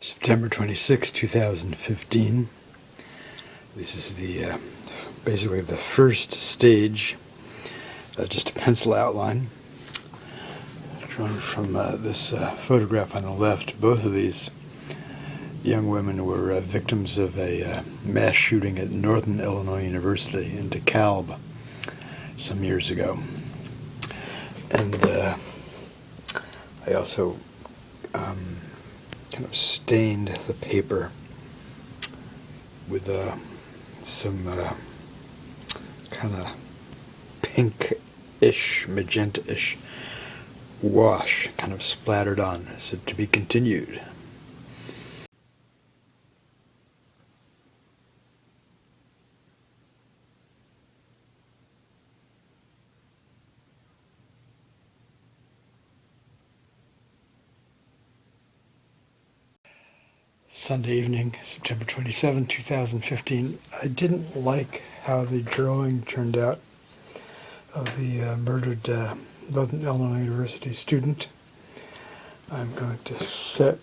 September 26, 2015. This is the basically the first stage, just a pencil outline drawn from this photograph on the left. Both of these young women were victims of a mass shooting at Northern Illinois University in DeKalb some years ago. And I also kind of stained the paper with some kind of pinkish, magenta-ish wash kind of splattered on, so to be continued. Sunday evening, September 27, 2015. I didn't like how the drawing turned out of the murdered Northern Illinois University student. I'm going to set,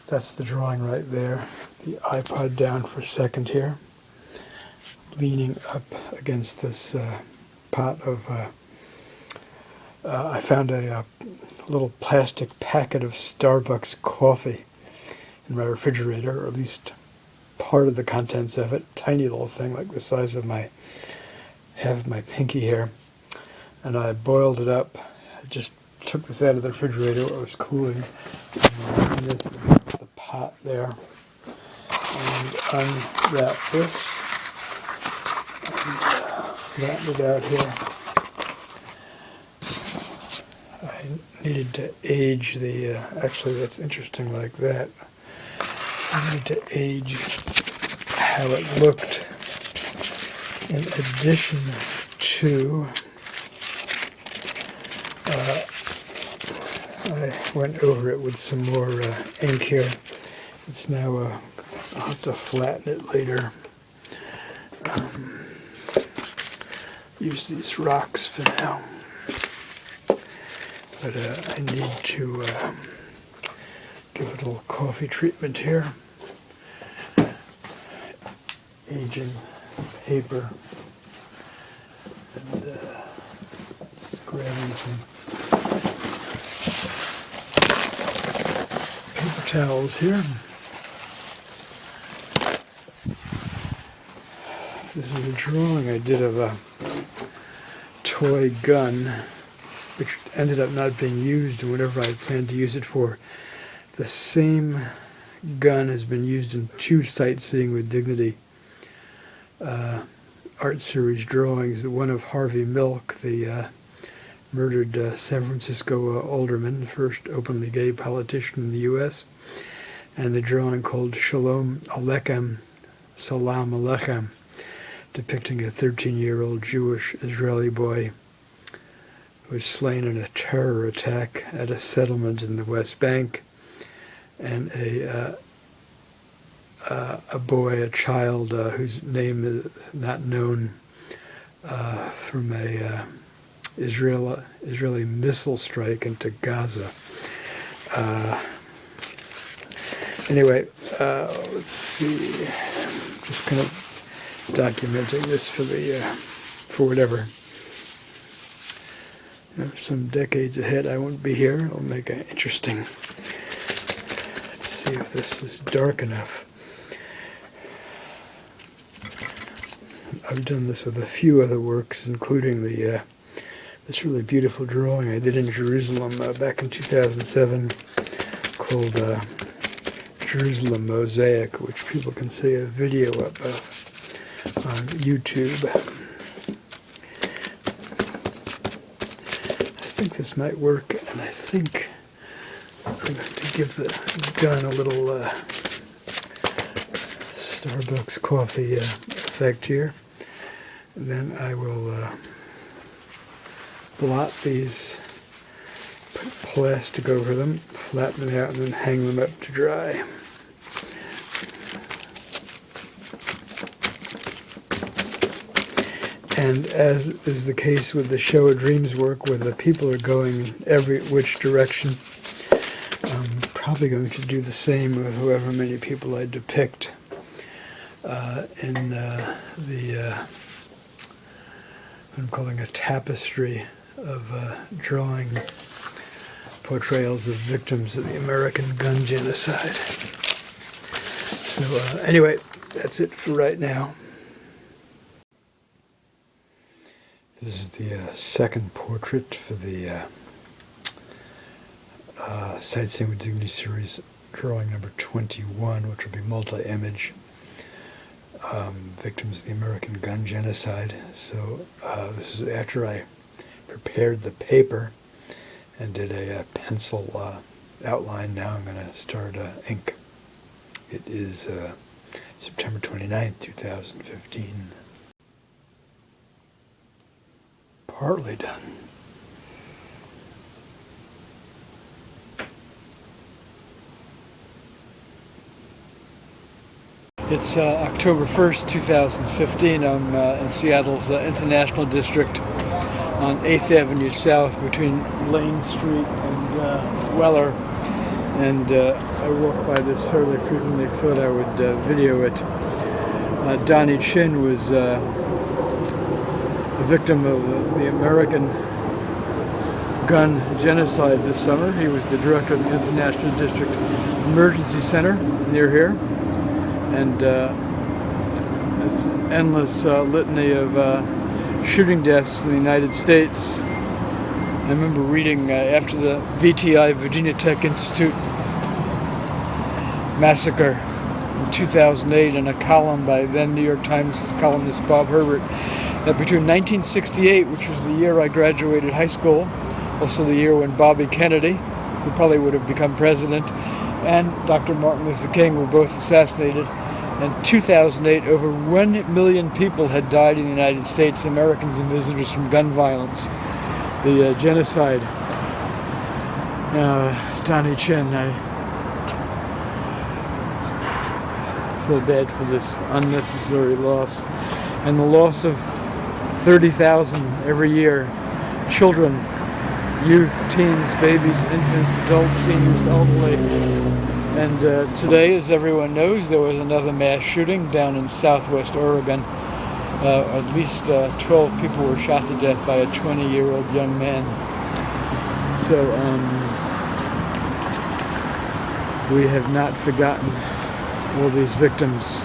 that's the drawing right there, the iPod down for a second here, leaning up against this pot of, I found a little plastic packet of Starbucks coffee in my refrigerator, or at least part of the contents of it, tiny little thing like the size of my half of my pinky here, and I boiled it up. I just took this out of the refrigerator where it was cooling, and this against the pot there, and unwrap this and flatten it out here. I needed to age the, actually that's interesting like that. I need to age how it looked in addition to, I went over it with some more ink here. It's now, I'll have to flatten it later. Use these rocks for now. But I need to give it a little coffee treatment here. Aging paper. And just grabbing some paper towels here. This is a drawing I did of a toy gun, which ended up not being used whenever I planned to use it for. The same gun has been used in 2 Sightseeing with Dignity art series drawings. The one of Harvey Milk, the murdered San Francisco alderman, the first openly gay politician in the U.S., and the drawing called Shalom Aleichem, Salam Aleichem, depicting a 13-year-old Jewish Israeli boy who was slain in a terror attack at a settlement in the West Bank, and a child whose name is not known, from a Israeli missile strike into Gaza. Anyway, let's see. Just kind of documenting this for the for whatever. Some decades ahead, I won't be here. It'll make it interesting. Let's see if this is dark enough. I've done this with a few other works, including the this really beautiful drawing I did in Jerusalem back in 2007 called Jerusalem Mosaic, which people can see a video up on YouTube. I think this might work, and I think I'm going to give the gun a little Starbucks coffee effect here. And then I will blot these, put plastic over them, flatten them out, and then hang them up to dry. And as is the case with the Show of Dreams work, where the people are going every which direction, probably going to do the same with however many people I depict in what I'm calling a tapestry of drawing portrayals of victims of the American gun genocide. So anyway, that's it for right now. This is the second portrait for the Sightseeing with Dignity series, drawing number 21, which will be multi-image, victims of the American gun genocide. So this is after I prepared the paper and did a pencil outline. Now I'm going to start ink. It is September 29th, 2015. Partly done. It's October 1st, 2015. I'm in Seattle's International District on 8th Avenue South between Lane Street and Weller. And I walk by this fairly frequently, thought I would video it. Donnie Chin was a victim of the American gun genocide this summer. He was the director of the International District Emergency Center near here. And it's an endless litany of shooting deaths in the United States. I remember reading after the VTI, Virginia Tech Institute massacre in 2008 in a column by then New York Times columnist Bob Herbert that between 1968, which was the year I graduated high school, also the year when Bobby Kennedy, who probably would have become president, and Dr. Martin Luther King were both assassinated. In 2008, over 1 million people had died in the United States, Americans and visitors, from gun violence, the genocide. Donnie Chin, I feel bad for this unnecessary loss, and the loss of 30,000 every year, children, youth, teens, babies, infants, adults, seniors, elderly. And today, as everyone knows, there was another mass shooting down in southwest Oregon. At least 12 people were shot to death by a 20-year-old young man. So we have not forgotten all these victims.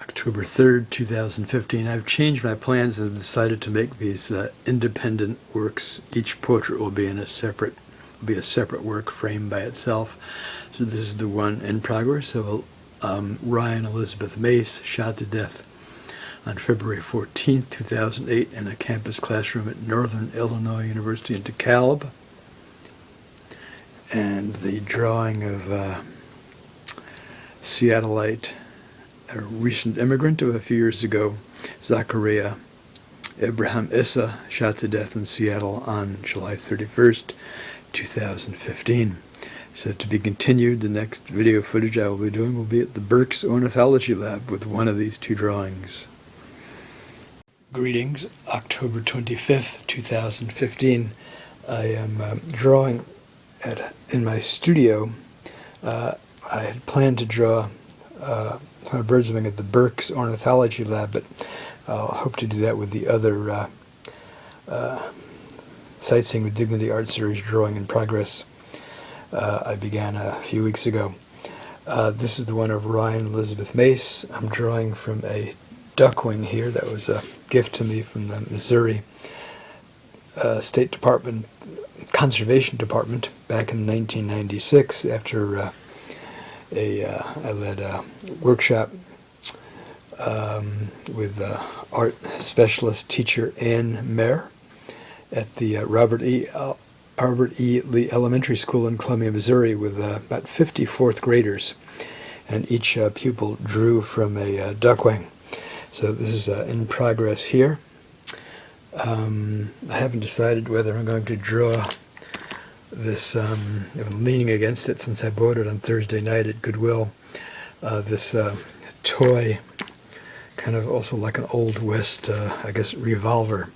October 3rd, 2015. I've changed my plans and have decided to make these independent works. Each portrait will be in a separate work framed by itself. So this is the one in progress of Ryanne Elizabeth Mace, shot to death on February 14th, 2008 in a campus classroom at Northern Illinois University in DeKalb. And the drawing of Seattleite, a recent immigrant of a few years ago, Zachariah Abraham Issa, shot to death in Seattle on July 31st, 2015. So to be continued, the next video footage I will be doing will be at the Berks Ornithology Lab with one of these two drawings. Greetings, October 25th, 2015. I am drawing in my studio. I had planned to draw some birds wing at the Berks Ornithology Lab, but I'll hope to do that with the other Sightseeing with Dignity art series drawing in progress I began a few weeks ago. This is the one of Ryanne Elizabeth Mace. I'm drawing from a duckwing here that was a gift to me from the Missouri State Department Conservation Department back in 1996 after I led a workshop with art specialist teacher Ann Mayer at the Robert E. Lee Elementary School in Columbia, Missouri, with about 50 fourth graders, and each pupil drew from a duckwing. So this is in progress here. I haven't decided whether I'm going to draw this, I'm leaning against it since I bought it on Thursday night at Goodwill, this toy, kind of also like an Old West, I guess, revolver.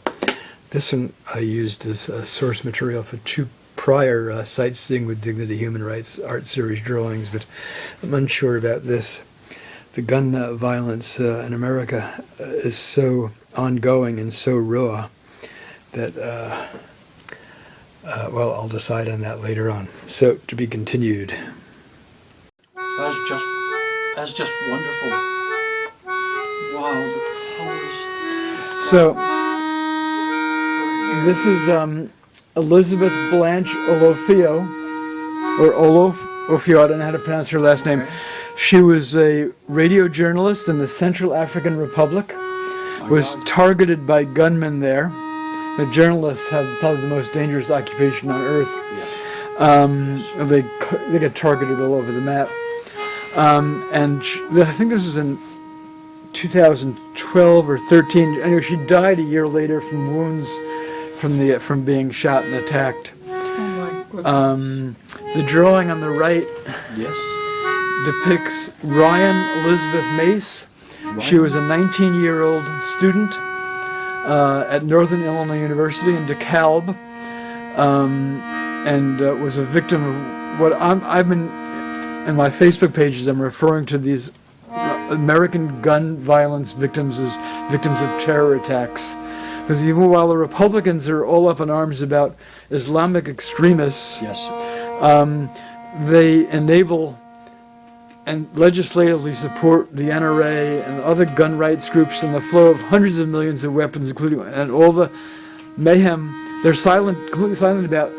This one I used as source material for two prior Sightseeing with Dignity Human Rights art series drawings, but I'm unsure about this. The gun violence in America is so ongoing and so raw that, well, I'll decide on that later on. So, to be continued. That's just wonderful. Wow, the colors. So, this is Elizabeth Blanche Olofio, or Olofio, I don't know how to pronounce her last name. She was a radio journalist in the Central African Republic, was targeted by gunmen there. The journalists have probably the most dangerous occupation on earth. Yes. They get targeted all over the map. And I think this was in 2012 or 13. Anyway, she died a year later from wounds from being shot and attacked. Oh my goodness. The drawing on the right depicts Ryanne Elizabeth Mace. She was a 19-year-old student at Northern Illinois University in DeKalb, and was a victim of what I've been, in my Facebook pages, I'm referring to these American gun violence victims as victims of terror attacks. Because even while the Republicans are all up in arms about Islamic extremists, they enable and legislatively support the NRA and other gun rights groups and the flow of hundreds of millions of weapons, including and all the mayhem. They're completely silent about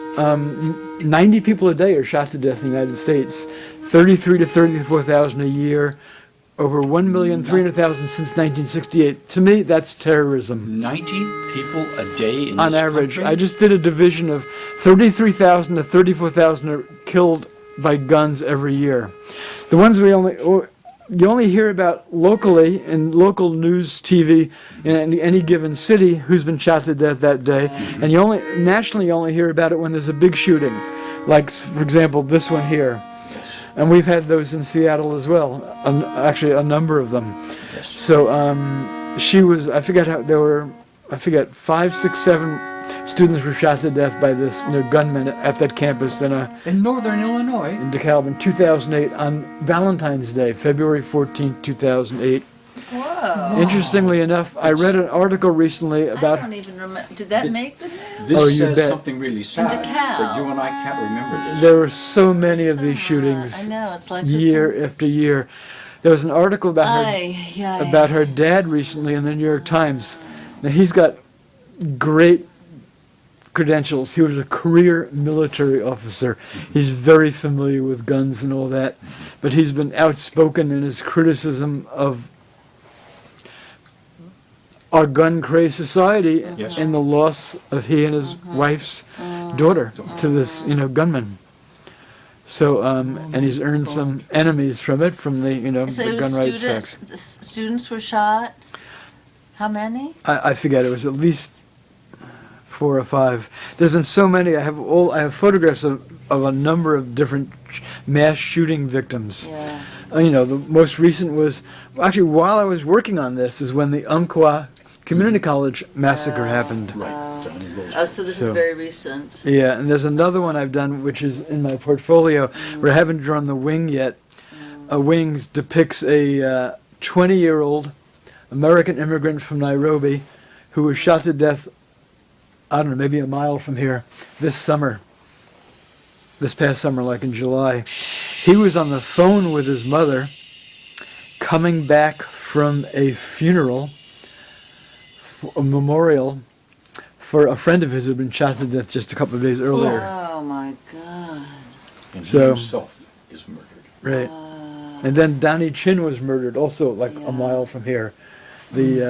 90 people a day are shot to death in the United States, 33 to 34,000 a year, over 1,300,000 since 1968. To me, that's terrorism. 90 people a day in on this average. country? I just did a division of 33,000 to 34,000 are killed by guns every year. The ones you only hear about locally in local news TV in any given city who's been shot to death that day, and nationally you only hear about it when there's a big shooting, like for example this one here. And we've had those in Seattle as well, actually a number of them. So she was, I forget 5, 6, 7 students were shot to death by this gunman at that campus in Northern Illinois, in DeKalb in 2008 on Valentine's Day, February 14, 2008. Whoa. Interestingly enough, I read an article recently about... I don't even remember. Did that make the news? this says something really sad, DeKalb. but you and I can't remember this. There were so many of these shootings, I know, it's like year after year. There was an article about her dad recently in the New York Times. Now, he's got great credentials. He was a career military officer. He's very familiar with guns and all that, but he's been outspoken in his criticism of our gun-crazed society and the loss of he and his wife's daughter to this, gunman. So, and he's earned some enemies from it, from the, So the it gun was rights facts. students were shot? How many? I forget, it was at least 4 or 5. There's been so many. I have photographs of a number of different mass shooting victims. Yeah. The most recent was, actually while I was working on this, is when the Umpqua Community College massacre happened. Oh, so this is very recent. Yeah, and there's another one I've done, which is in my portfolio, where I haven't drawn the wing yet. Wings depicts a 20-year-old American immigrant from Nairobi who was shot to death, I don't know, maybe a mile from here, this past summer, like in July. He was on the phone with his mother, coming back from a funeral, a memorial, for a friend of his who had been shot to death just a couple of days earlier. Oh my God. And he himself is murdered. Right. And then Donnie Chin was murdered, also like a mile from here. He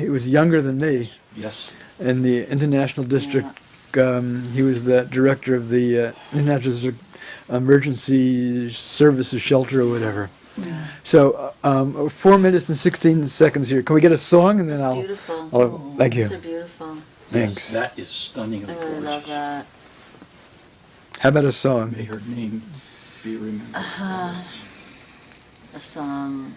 was younger than me. Yes. In the International District, he was the director of the International District Emergency Services Shelter or whatever. Yeah. So 4 minutes and 16 seconds here. Can we get a song and then It's beautiful. Thank you. These are beautiful. Thanks. Yes, that is stunningly I really gorgeous. love that. How about a song? May her name be remembered. A song.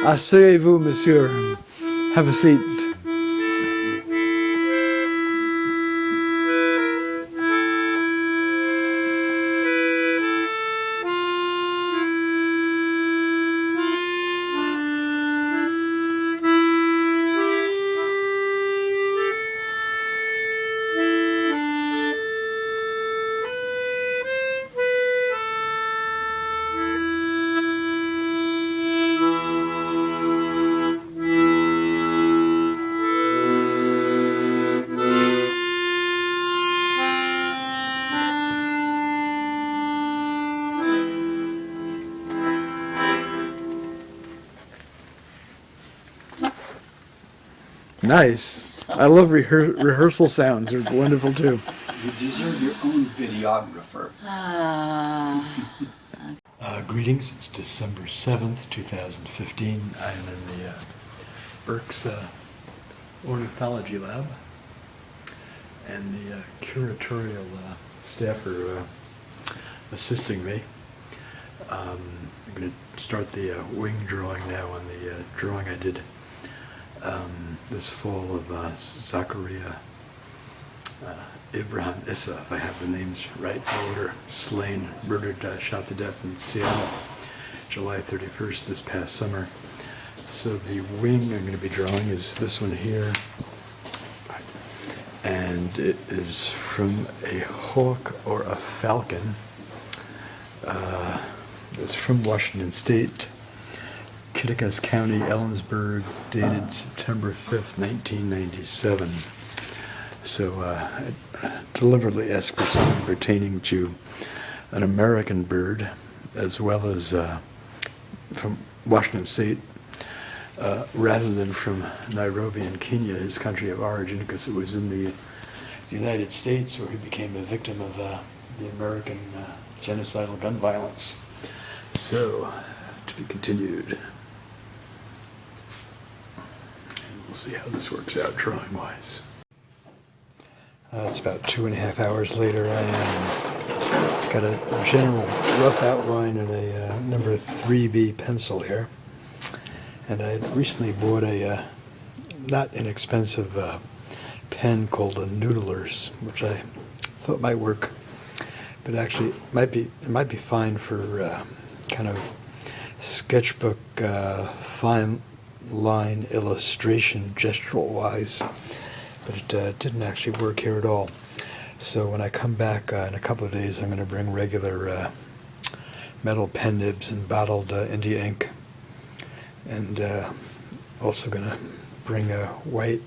Asseyez-vous, monsieur. Have a seat. Nice. I love rehearsal sounds. They're wonderful too. You deserve your own videographer. Greetings. It's December 7th, 2015. I am in the Burke's Ornithology Lab, and the curatorial staff are assisting me. I'm going to start the wing drawing now on the drawing I did this fall of Zachariah Abraham Issa, if I have the names right in order, slain, murdered, shot to death in Seattle, July 31st this past summer. So the wing I'm going to be drawing is this one here, and it is from a hawk or a falcon. It's from Washington State, Kittitas County, Ellensburg, dated September 5th, 1997. So I deliberately asked for something pertaining to an American bird, as well as from Washington State, rather than from Nairobi in Kenya, his country of origin, because it was in the United States where he became a victim of the American genocidal gun violence. So, to be continued. And we'll see how this works out drawing-wise. It's about 2.5 hours later. I got a general rough outline and a number 3B pencil here. And I recently bought a not inexpensive pen called a Noodler's, which I thought might work, but actually it might be fine for kind of sketchbook fine line illustration gestural wise, but it didn't actually work here at all. So when I come back in a couple of days, I'm going to bring regular metal pen nibs and bottled India ink, and also going to bring white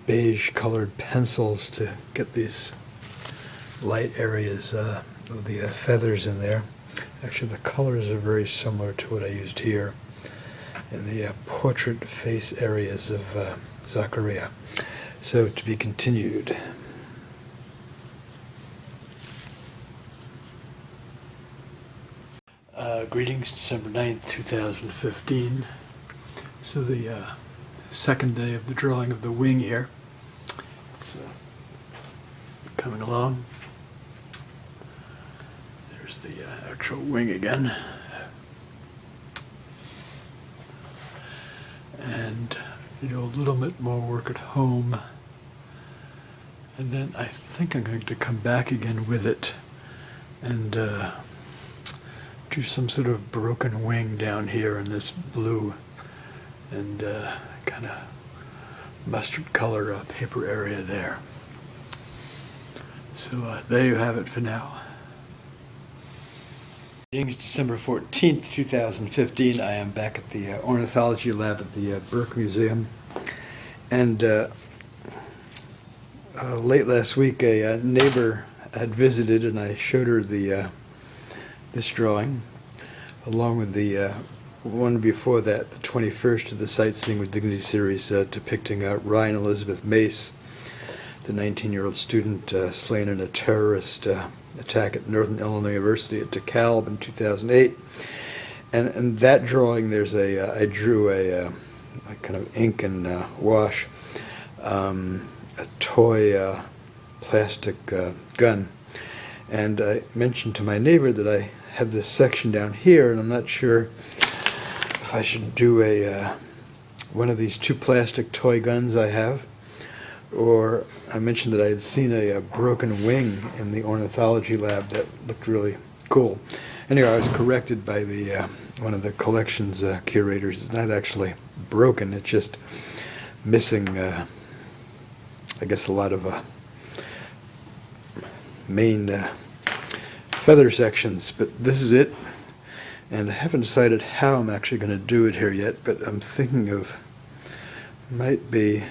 beige colored pencils to get these light areas of the feathers in there. Actually, the colors are very similar to what I used here in the portrait face areas of Zachariah. So, to be continued. Greetings, December 9th, 2015. So the second day of the drawing of the wing here. It's coming along. There's the actual wing again. And do a little bit more work at home. And then I think I'm going to come back again with it and do some sort of broken wing down here in this blue and kind of mustard color paper area there. So there you have it for now. It's December 14th, 2015. I am back at the Ornithology Lab at the Burke Museum. And late last week, a neighbor had visited, and I showed her the this drawing, along with the one before that, the 21st of the Sightseeing with Dignity series, depicting Ryanne Elizabeth Mace, the 19-year-old student slain in a terrorist attack at Northern Illinois University at DeKalb in 2008. And that drawing, there's I drew a kind of ink and wash, a toy plastic gun. And I mentioned to my neighbor that I have this section down here, and I'm not sure if I should do a one of these two plastic toy guns I have, or I mentioned that I had seen a broken wing in the ornithology lab that looked really cool. Anyway, I was corrected by the one of the collections curators. It's not actually broken, it's just missing, I guess, a lot of main feather sections, but this is it. And I haven't decided how I'm actually going to do it here yet, but I'm thinking of, might be,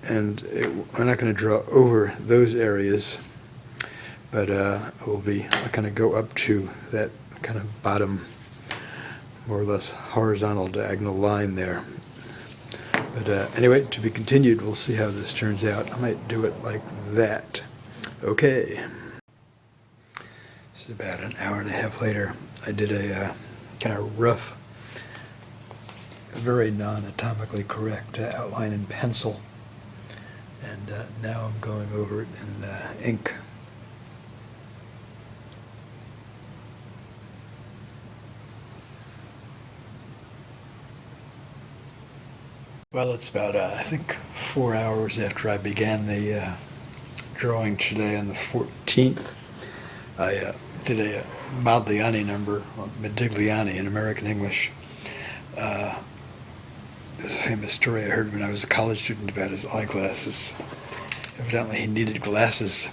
and I'm not going to draw over those areas, but I will be, I'll kind of go up to that kind of bottom, more or less horizontal diagonal line there. But anyway, to be continued, we'll see how this turns out. I might do it like that. Okay. This is about an hour and a half later. I did a kind of rough, very non-atomically correct outline in pencil, and now I'm going over it in ink. Well, it's about, I think, 4 hours after I began the drawing today on the 14th. I did a Modigliani number, or Modigliani in American English. There's a famous story I heard when I was a college student about his eyeglasses. Evidently he needed glasses,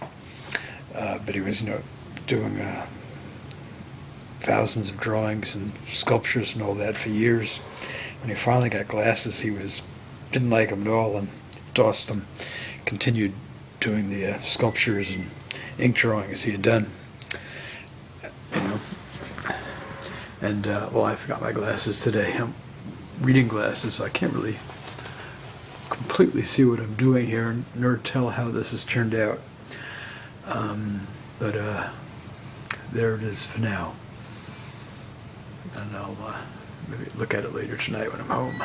but he was, doing thousands of drawings and sculptures and all that for years. When he finally got glasses, he didn't like them at all and tossed them. Continued doing the sculptures and ink drawings he had done. And well, I forgot my glasses today. I'm reading glasses, so I can't really completely see what I'm doing here, nor tell how this has turned out. But there it is for now. And I'll maybe look at it later tonight when I'm home.